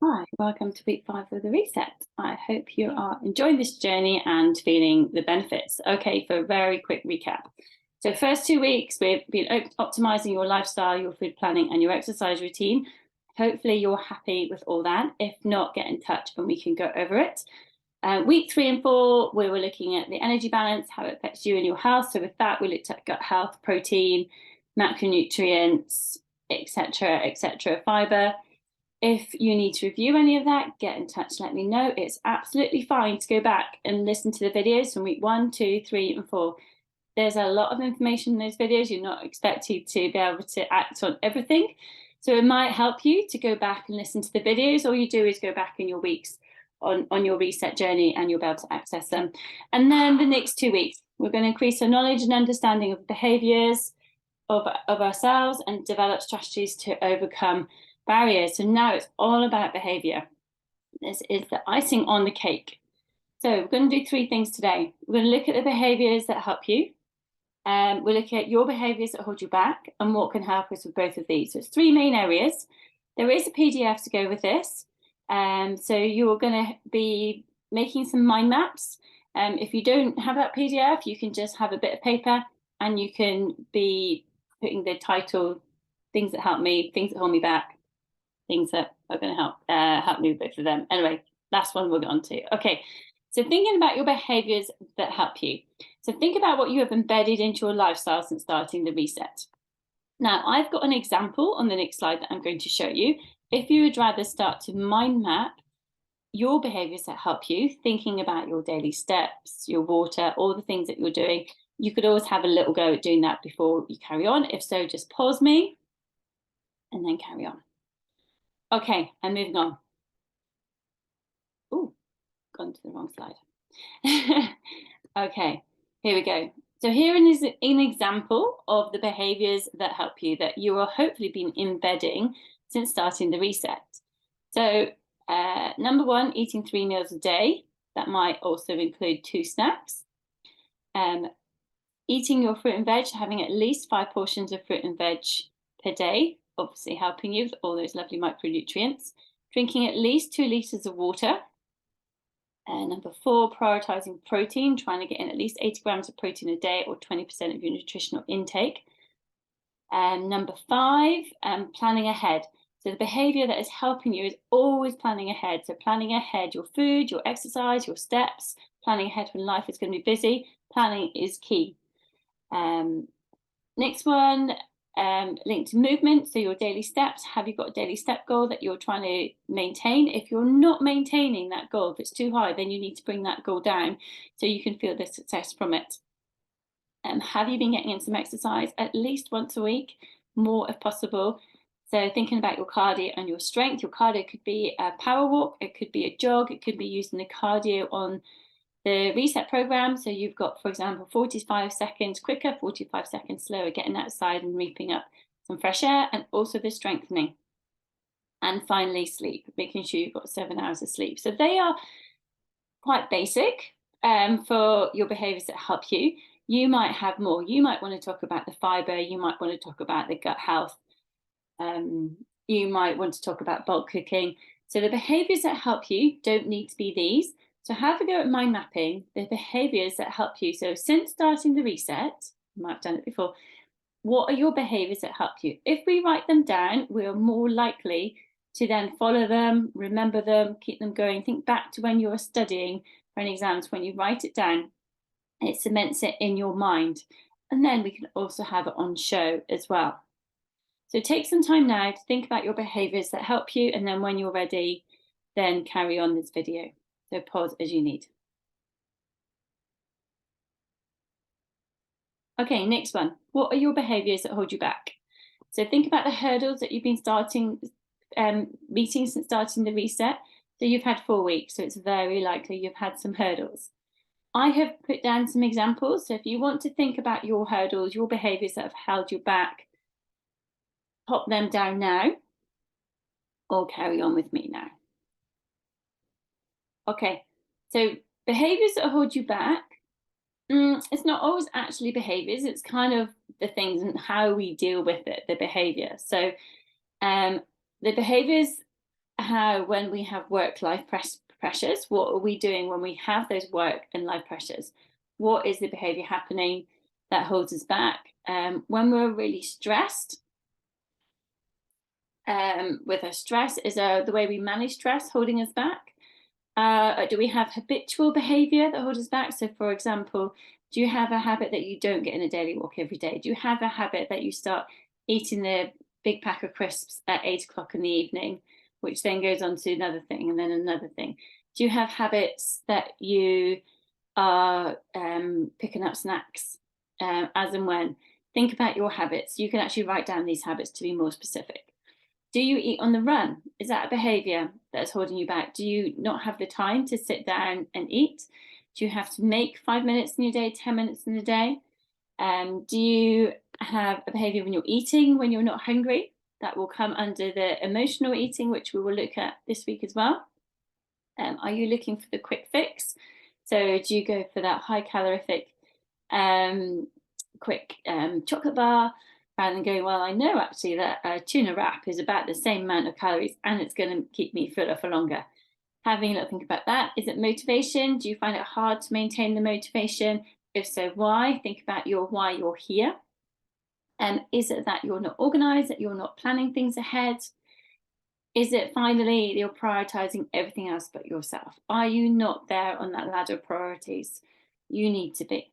Hi, welcome to week 5 of the reset. I hope you are enjoying this journey and feeling the benefits. Okay, for a very quick recap. So first 2 weeks, we've been optimizing your lifestyle, your food planning and your exercise routine. Hopefully you're happy with all that. If not, get in touch and we can go over it. Week 3 and 4, we were looking at the energy balance, how it affects you and your health. So with that, we looked at gut health, protein, macronutrients, etc., fiber. If you need to review any of that, get in touch, let me know. It's absolutely fine to go back and listen to the videos from week 1, 2, 3, and 4. There's a lot of information in those videos. You're not expected to be able to act on everything. So it might help you to go back and listen to the videos. All you do is go back in your weeks on your reset journey and you'll be able to access them. And then the next 2 weeks, we're going to increase our knowledge and understanding of behaviours of ourselves and develop strategies to overcome barriers. So now it's all about behavior. This is the icing on the cake. So we're going to do 3 things today. We're going to look at the behaviors that help you. We're looking at your behaviors that hold you back and what can help us with both of these. So it's 3 main areas. There is a PDF to go with this. So you're going to be making some mind maps. If you don't have that PDF, you can just have a bit of paper and you can be putting the title, things that help me, things that hold me back, things that are going to help me with both of them. Anyway, last one we'll get on to. Okay, so thinking about your behaviours that help you. So think about what you have embedded into your lifestyle since starting the reset. Now, I've got an example on the next slide that I'm going to show you. If you would rather start to mind map your behaviours that help you, thinking about your daily steps, your water, all the things that you're doing, you could always have a little go at doing that before you carry on. If so, just pause me and then carry on. Okay, I'm moving on. Oh, gone to the wrong slide. Okay, here we go. So here is an example of the behaviours that help you that you will hopefully been embedding since starting the reset. So number 1, eating 3 meals a day. That might also include 2 snacks. Eating your fruit and veg, having at least 5 portions of fruit and veg per day, obviously helping you with all those lovely micronutrients. Drinking at least 2 litres of water. Number 4, prioritising protein, trying to get in at least 80 grams of protein a day or 20% of your nutritional intake. Number 5, planning ahead. So the behaviour that is helping you is always planning ahead. So planning ahead your food, your exercise, your steps, planning ahead when life is going to be busy. Planning is key. Next one, linked to movement. So your daily steps. Have you got a daily step goal that you're trying to maintain? If you're not maintaining that goal, if it's too high, then you need to bring that goal down so you can feel the success from it. Have you been getting in some exercise at least once a week, more if possible? So thinking about your cardio and your strength. Your cardio could be a power walk, it could be a jog, it could be using the cardio on the reset program. So you've got, for example, 45 seconds quicker, 45 seconds slower, getting outside and reaping up some fresh air, and also the strengthening. And finally, sleep, making sure you've got 7 hours of sleep. So they are quite basic for your behaviours that help you. You might have more. You might want to talk about the fibre. You might want to talk about the gut health. You might want to talk about bulk cooking. So the behaviours that help you don't need to be these. So have a go at mind mapping the behaviours that help you. So since starting the reset, you might have done it before, what are your behaviours that help you? If we write them down, we are more likely to then follow them, remember them, keep them going. Think back to when you were studying for any exams. When you write it down, it cements it in your mind. And then we can also have it on show as well. So take some time now to think about your behaviours that help you, and then when you're ready, then carry on this video. So pause as you need. Okay, next one. What are your behaviours that hold you back? So think about the hurdles that you've been meeting since starting the reset. So you've had 4 weeks, so it's very likely you've had some hurdles. I have put down some examples. So if you want to think about your hurdles, your behaviours that have held you back, pop them down now or carry on with me now. Okay, so behaviours that hold you back, it's not always actually behaviours, it's kind of the things and how we deal with it, the behaviour. So the behaviours how when we have work-life pressures, what are we doing when we have those work and life pressures? What is the behavior happening that holds us back? When we're really stressed, with our stress, is the way we manage stress holding us back? Do we have habitual behavior that holds us back? So, for example, do you have a habit that you don't get in a daily walk every day? Do you have a habit that you start eating the big pack of crisps at 8 o'clock in the evening, which then goes on to another thing and then another thing? Do you have habits that you are picking up snacks as and when? Think about your habits. You can actually write down these habits to be more specific. Do you eat on the run? Is that a behavior that's holding you back? Do you not have the time to sit down and eat? Do you have to make 5 minutes in your day, 10 minutes in a day? Do you have a behavior when you're eating when you're not hungry? That will come under the emotional eating, which we will look at this week as well. Are you looking for the quick fix? So do you go for that high calorific, quick chocolate bar, rather than going, well, I know actually that a tuna wrap is about the same amount of calories and it's going to keep me fuller for longer? Having a little think about that. Is it motivation? Do you find it hard to maintain the motivation? If so, why? Think about your why you're here. Is it that you're not organized, that you're not planning things ahead? Is it finally you're prioritizing everything else but yourself? Are you not there on that ladder of priorities? You need to be.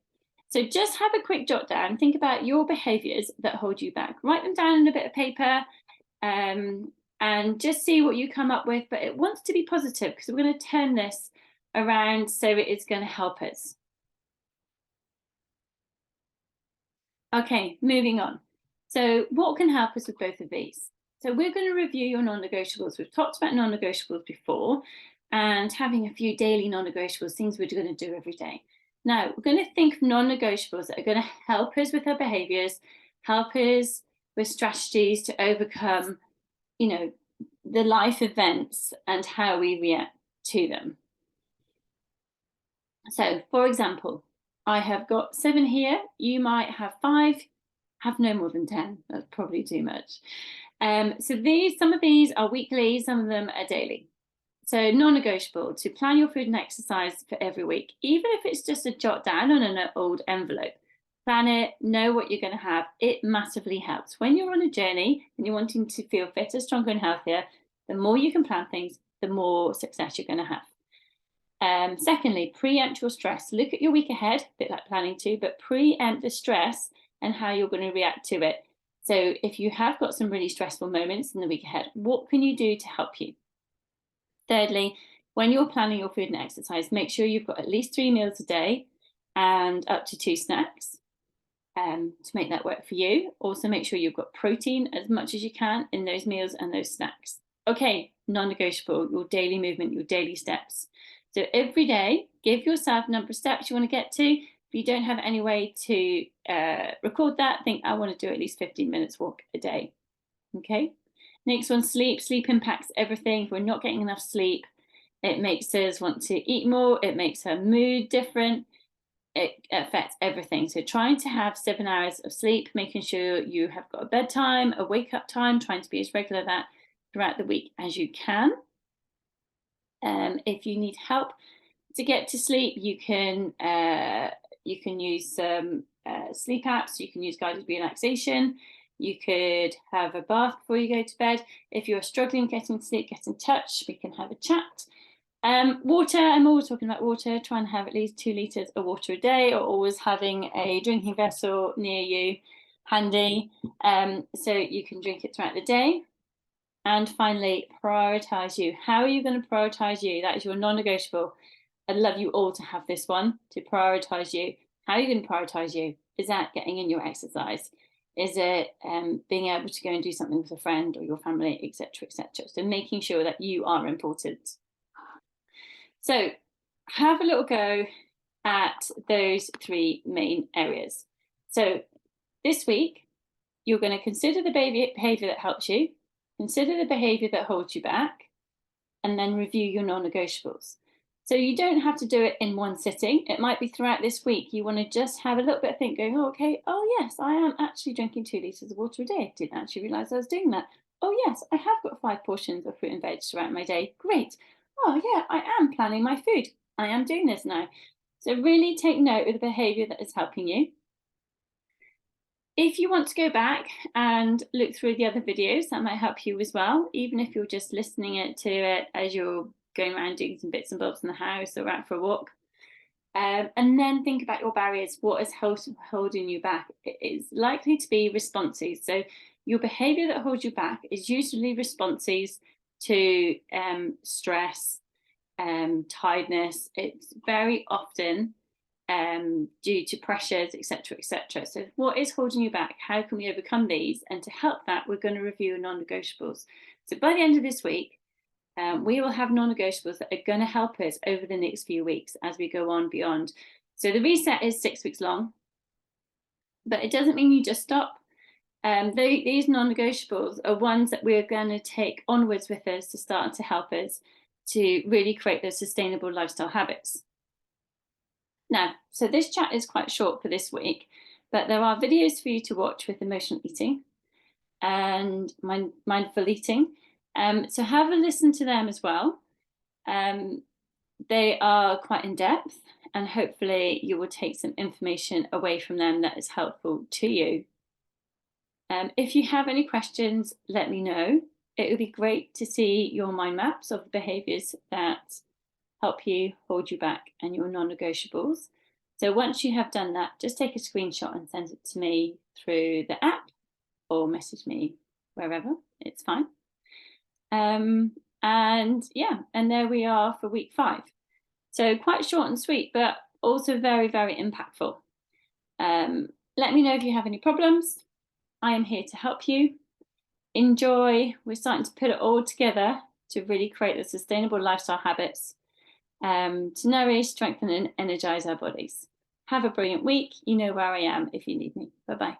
So just have a quick jot down, think about your behaviors that hold you back. Write them down on a bit of paper, and just see what you come up with. But it wants to be positive because we're going to turn this around so it is going to help us. Okay, moving on. So what can help us with both of these? So we're going to review your non-negotiables. We've talked about non-negotiables before, and having a few daily non-negotiables, things we're going to do every day. Now, we're going to think of non-negotiables that are going to help us with our behaviors, help us with strategies to overcome, the life events and how we react to them. So, for example, I have got 7 here. You might have 5. Have no more than 10. That's probably too much. So some of these are weekly, some of them are daily. So non-negotiable to plan your food and exercise for every week, even if it's just a jot down on an old envelope. Plan it, know what you're going to have. It massively helps. When you're on a journey and you're wanting to feel fitter, stronger, and healthier, the more you can plan things, the more success you're going to have. Secondly, preempt your stress. Look at your week ahead, a bit like planning too, but preempt the stress and how you're going to react to it. So if you have got some really stressful moments in the week ahead, what can you do to help you? Thirdly, when you're planning your food and exercise, make sure you've got at least 3 meals a day and up to 2 snacks to make that work for you. Also, make sure you've got protein as much as you can in those meals and those snacks. Okay, non-negotiable, your daily movement, your daily steps. So every day, give yourself a number of steps you want to get to. If you don't have any way to record that, think I want to do at least 15 minutes walk a day. Okay. Next one, sleep. Sleep impacts everything. If we're not getting enough sleep, it makes us want to eat more. It makes our mood different. It affects everything. So trying to have 7 hours of sleep, making sure you have got a bedtime, a wake up time, trying to be as regular that throughout the week as you can. If you need help to get to sleep, you can use some sleep apps. You can use guided relaxation. You could have a bath before you go to bed. If you're struggling getting to sleep, get in touch. We can have a chat. Water, I'm always talking about water. Try and have at least 2 litres of water a day, or always having a drinking vessel near you, handy, so you can drink it throughout the day. And finally, prioritize you. How are you going to prioritize you? That is your non-negotiable. I'd love you all to have this one, to prioritize you. How are you going to prioritize you? Is that getting in your exercise? Is it being able to go and do something with a friend or your family, etc., etc.? So making sure that you are important. So have a little go at those 3 main areas. So this week, you're going to consider the behavior that helps you, consider the behavior that holds you back, and then review your non-negotiables. So you don't have to do it in one sitting. It might be throughout this week. You want to just have a little bit of think, going, oh, okay, oh yes, I am actually drinking 2 litres of water a day. I didn't actually realise I was doing that. Oh, yes, I have got 5 portions of fruit and veg throughout my day. Great. Oh, yeah, I am planning my food. I am doing this now. So, really take note of the behavior that is helping you. If you want to go back and look through the other videos, that might help you as well, even if you're just listening to it as you're going around doing some bits and bobs in the house or out for a walk. And then think about your barriers. What is holding you back? It is likely to be responses. So your behavior that holds you back is usually responses to stress, tiredness. It's very often due to pressures, etc., etc. So what is holding you back? How can we overcome these? And to help that, we're going to review non-negotiables. So by the end of this week, we will have non-negotiables that are going to help us over the next few weeks as we go on beyond. So the reset is 6 weeks long, but it doesn't mean you just stop. These non-negotiables are ones that we're going to take onwards with us to start to help us to really create those sustainable lifestyle habits. Now, so this chat is quite short for this week, but there are videos for you to watch with emotional eating and mindful eating. So have a listen to them as well. They are quite in depth, and hopefully you will take some information away from them that is helpful to you. If you have any questions, let me know. It would be great to see your mind maps of the behaviours that help you hold you back and your non-negotiables. So once you have done that, just take a screenshot and send it to me through the app or message me wherever, it's fine. And yeah, and there we are for week 5. So quite short and sweet, but also very, very impactful. Let me know if you have any problems. I am here to help you. Enjoy. We're starting to put it all together to really create the sustainable lifestyle habits to nourish, strengthen, and energize our bodies. Have a brilliant week. You know where I am if you need me. Bye-bye.